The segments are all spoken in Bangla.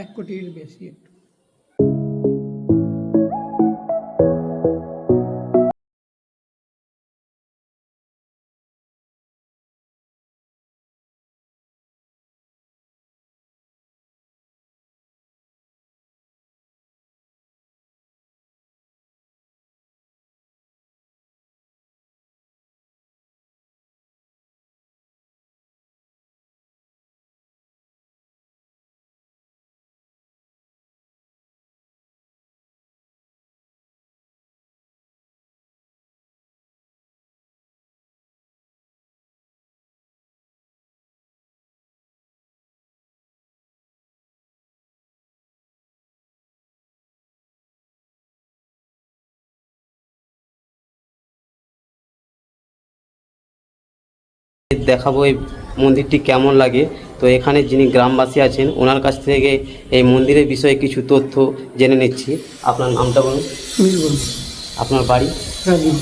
1 কোটির বেশি একটু। দেখাবো এই মন্দিরটি কেমন লাগে। তো এখানে যিনি গ্রামবাসী আছেন ওনার কাছ থেকে এই মন্দিরের বিষয়ে কিছু তথ্য জেনে নিচ্ছি। আপনার নামটা বলুন। সুনীল বলছি। আপনার বাড়ি? রাজীব।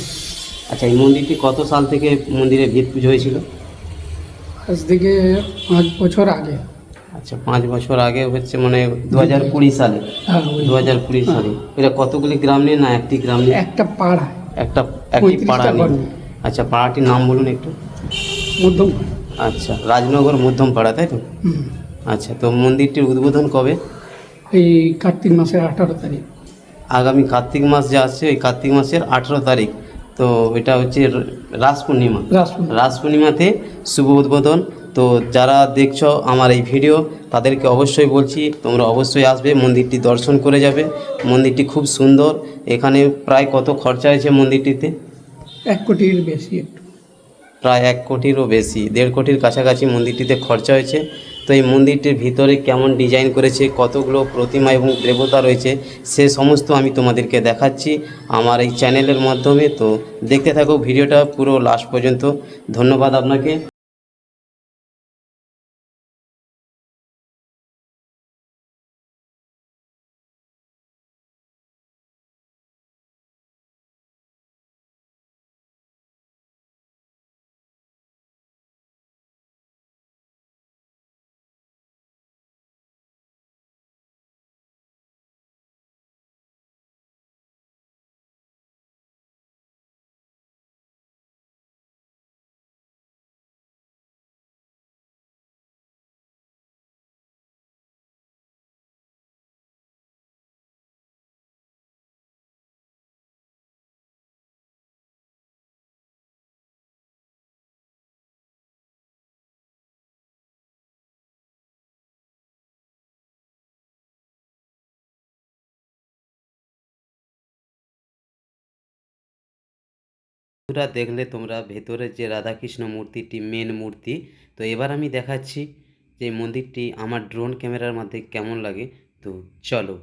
আচ্ছা, এই মন্দিরটি কত সাল থেকে মন্দিরে ভিত পুজো হয়েছিল? আজ থেকে 5 বছর আগে। আচ্ছা, 5 বছর আগে হচ্ছে মানে 2020 সালে। হ্যাঁ, 2020 সালে। এটা কতগুলি গ্রাম নিয়ে না একটি গ্রাম নিয়ে? একটা পাড়া, একটি পাড়া নিয়ে। আচ্ছা, পাড়াটির নাম বলুন একটু। মধ্যম। আচ্ছা, রাজনগর মধ্যম পাড়া, তাই তো? আচ্ছা, তো মন্দিরটির উদ্বোধন কবে? এই কার্তিক মাসের 18 তারিখ। আগামী কার্তিক মাস যে আসছে ওই কার্তিক মাসের 18 তারিখ। তো এটা হচ্ছে রাস পূর্ণিমা। রাস পূর্ণিমাতে শুভ উদ্বোধন। তো যারা দেখছো আমার এই ভিডিও তাদেরকে অবশ্যই বলছি তোমরা অবশ্যই আসবে, মন্দিরটি দর্শন করে যাবে। মন্দিরটি খুব সুন্দর। এখানে প্রায় কত খরচা হয়েছে মন্দিরটিতে? 1 কোটির বেশি একটু। প্রায় 1 কোটিরও বেশি, 1.5 কোটির কাছাকাছি মন্দিরটিতে খরচা হয়েছে। তো এই মন্দিরটির ভিতরে কেমন ডিজাইন করেছে, কতগুলো প্রতিমা এবং দেবতা রয়েছে সে সমস্ত আমি তোমাদেরকে দেখাচ্ছি আমার এই চ্যানেলের মাধ্যমে। তো দেখতে থাকো ভিডিওটা পুরো লাস্ট পর্যন্ত। ধন্যবাদ আপনাকে। পুরা দেখলে তোমরা ভেতরে যে রাধাকৃষ্ণ মূর্তিটি মেন মূর্তি। তো এবার আমি দেখাচ্ছি যে মন্দিরটি আমার ড্রোন ক্যামেরার মধ্যে কেমন লাগে। তো চলো।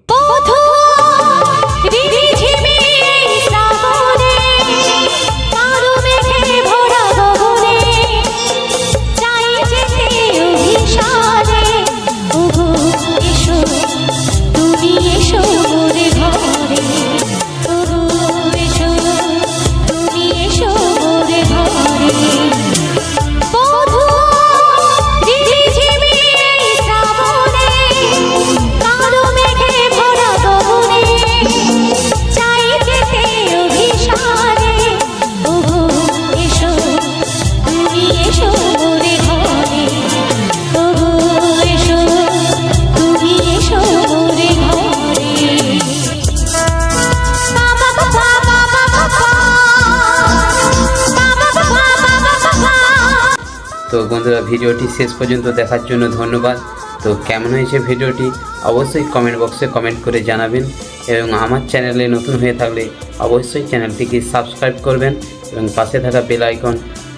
তো বন্ধুরা, ভিডিওটি শেষ পর্যন্ত দেখার জন্য ধন্যবাদ। তো কেমন হয়েছে ভিডিওটি অবশ্যই কমেন্ট বক্সে কমেন্ট করে জানাবেন, এবং আমার চ্যানেলে নতুন হয়ে থাকলে অবশ্যই চ্যানেলটিকে সাবস্ক্রাইব করবেন এবং পাশে থাকা বেল আইকন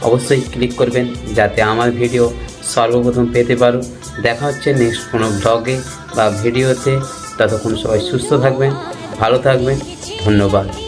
অবশ্যই ক্লিক করবেন যাতে আমার ভিডিও সর্বপ্রথম পেতে পারো। দেখা হচ্ছে নেক্সট কোনো ব্লগে বা ভিডিওতে। ততক্ষণ সবাই সুস্থ থাকবেন, ভালো থাকবেন। ধন্যবাদ।